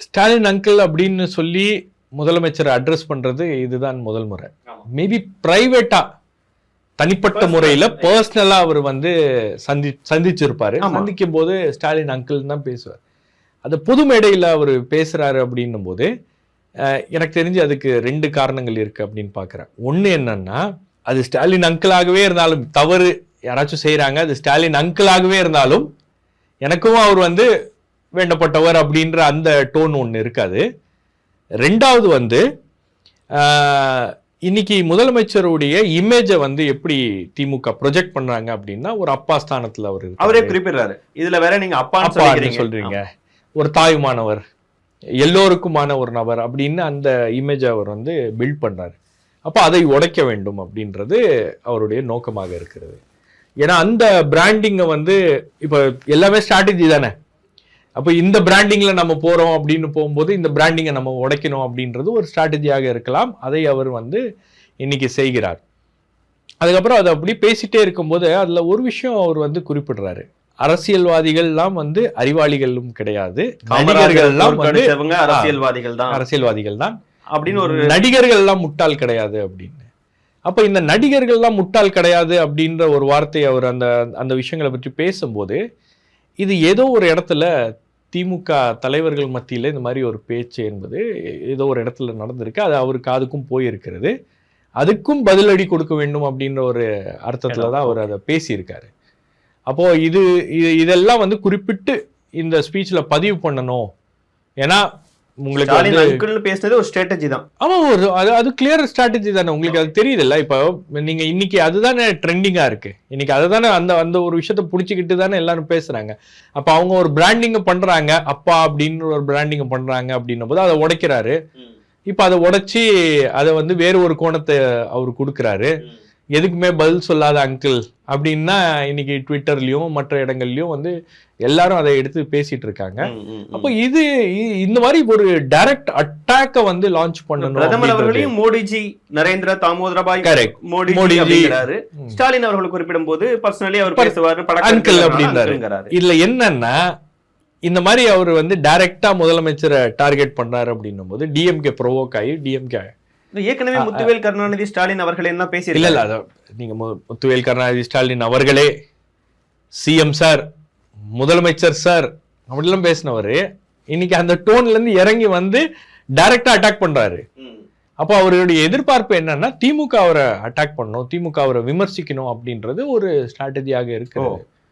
Stalin uncle அப்படின்னு சொல்லி முதலமைச்சரை அட்ரஸ் பண்றது இதுதான் முதல் முறை. மேபி பிரைவேட்டா தனிப்பட்ட முறையில பர்சனலா அவர் வந்து சந்திச்சிருப்பாரு. சந்திக்கும் போது ஸ்டாலின் அங்கிள் தான் பேசுவார். அது பொது மேடையில் அவர் பேசுறாரு அப்படின்னும் போது எனக்கு தெரிஞ்சு அதுக்கு 2 காரணங்கள் இருக்கு அப்படின்னு பாக்குறேன். ஒண்ணு என்னன்னா, அது ஸ்டாலின் அங்கிளாகவே இருந்தாலும் தவறு யாராச்சும் செய்யறாங்க, அது ஸ்டாலின் அங்கிளாகவே இருந்தாலும் எனக்கும் அவர் வந்து வேண்டப்பட்டவர் அப்படின்ற அந்த டோன் ஒன்று இருக்காது. 2வது வந்து இன்னைக்கு முதலமைச்சருடைய இமேஜை வந்து எப்படி திமுக ப்ரொஜெக்ட் பண்றாங்க அப்படின்னா, ஒரு அப்பா ஸ்தானத்துல அவரே குறிப்பிடுறாரு. இதுல வேற நீங்க அப்பா சொல்றீங்க, ஒரு தாயுமானவர், எல்லோருக்குமான ஒரு நபர் அப்படின்னு அந்த இமேஜை அவர் வந்து பில்ட் பண்றாரு. அப்போ அதை உடைக்க வேண்டும் அப்படின்றது அவருடைய நோக்கமாக இருக்கிறது. ஏன்னா அந்த பிராண்டிங்கை வந்து இப்போ எல்லாமே ஸ்ட்ராட்டஜி தானே. அப்போ இந்த பிராண்டிங்ல நம்ம போறோம் அப்படின்னு போகும்போது இந்த பிராண்டிங்கை நம்ம உடைக்கணும் அப்படின்றது ஒரு ஸ்ட்ராட்டஜியாக இருக்கலாம். அதை அவர் வந்து இன்னைக்கு செய்கிறார். அதுக்கப்புறம் அதை அப்படி பேசிட்டே இருக்கும்போது அதுல ஒரு விஷயம் அவர் வந்து குறிப்பிடுறாரு. அரசியல்வாதிகள்லாம் வந்து அறிவாளிகளும் கிடையாது, நடிகர்கள்லாம் வந்து அரசியல்வாதிகள் தான் அப்படின்னு, ஒரு நடிகர்கள் எல்லாம் முட்டாள் கிடையாது அப்படின்னு. அப்ப இந்த நடிகர்கள்லாம் முட்டாள் கிடையாது அப்படின்ற ஒரு வார்த்தையை அவர் அந்த அந்த விஷயங்களை பற்றி பேசும்போது, இது ஏதோ ஒரு இடத்துல திமுக தலைவர்கள் மத்தியில் இந்த மாதிரி ஒரு பேச்சு என்பது ஏதோ ஒரு இடத்துல நடந்திருக்கு. அது அவருக்கு அதுக்கும் போயிருக்கிறது. அதுக்கும் பதிலடி கொடுக்க வேண்டும் அப்படின்ற ஒரு அர்த்தத்துல தான் அவர் அதை பேசியிருக்காரு. அப்போ இதெல்லாம் வந்து குறிப்பிட்டு இந்த ஸ்பீச்ல பதிவு பண்ணணும். ஏன்னா உங்களுக்கு பேசுனது ஒரு ஸ்ட்ராட்டஜி தான். ஆமா, அது கிளியர் ஸ்ட்ராட்டஜி தானே. உங்களுக்கு அது தெரியுது இல்ல. இப்போ நீங்க இன்னைக்கு அதுதானே ட்ரெண்டிங்கா இருக்கு. இன்னைக்கு அதுதானே அந்த ஒரு விஷயத்த புடிச்சுக்கிட்டு தானே எல்லாரும் பேசுறாங்க. அப்ப அவங்க ஒரு பிராண்டிங்க பண்றாங்க, அப்பா அப்படின்னு ஒரு பிராண்டிங்க பண்றாங்க அப்படின்னும் போது அதை உடைக்கிறாரு. இப்ப அதை உடைச்சி அதை வந்து வேறு ஒரு கோணத்தை அவர் கொடுக்குறாரு. எதுக்குமே பதில் சொல்லாத அங்கிள் அப்படின்னா இன்னைக்கு ட்விட்டர்லயும் மற்ற இடங்கள்லயும் வந்து எல்லாரும் அதை எடுத்து பேசிட்டு இருக்காங்க. அப்போ இந்த மாதிரி ஒரு டைரக்ட் அட்டாக்க வந்து லான்ச் பண்ணணும். பிரதமர் அவர்களையும் மோடிஜி, நரேந்திர தாமோதரபாய் மோடிஜி, ஸ்டாலின் அவர்கள் குறிப்பிடும் போது பர்சனலி அவர் பேசுவாரு அங்கிள் அப்படின்றாரு. இதுல என்னன்னா, இந்த மாதிரி அவர் வந்து டைரக்டா முதலமைச்சரை டார்கெட் பண்றாரு அப்படின்னும் போது டிஎம்கே ப்ரோவோக் ஆகி டிஎம்கே ஏற்கனவே முத்துவேல் கருணாநிதி ஸ்டாலின் அவர்கள் என்ன பேசி இல்ல நீங்க முத்துவேல் கருணாநிதி ஸ்டாலின் அவர்களே சிஎம் சார், முதலமைச்சர் சார் அப்படிலாம் பேசினவரு இன்னைக்கு அந்த டோன்ல இருந்து இறங்கி வந்து டைரக்டா அட்டாக் பண்றாரு. அப்போ அவருடைய எதிர்பார்ப்பு என்னன்னா, திமுக அவரை அட்டாக் பண்ணணும், திமுக அவரை விமர்சிக்கணும் அப்படின்றது ஒரு ஸ்ட்ராட்டஜியாக இருக்கிறது.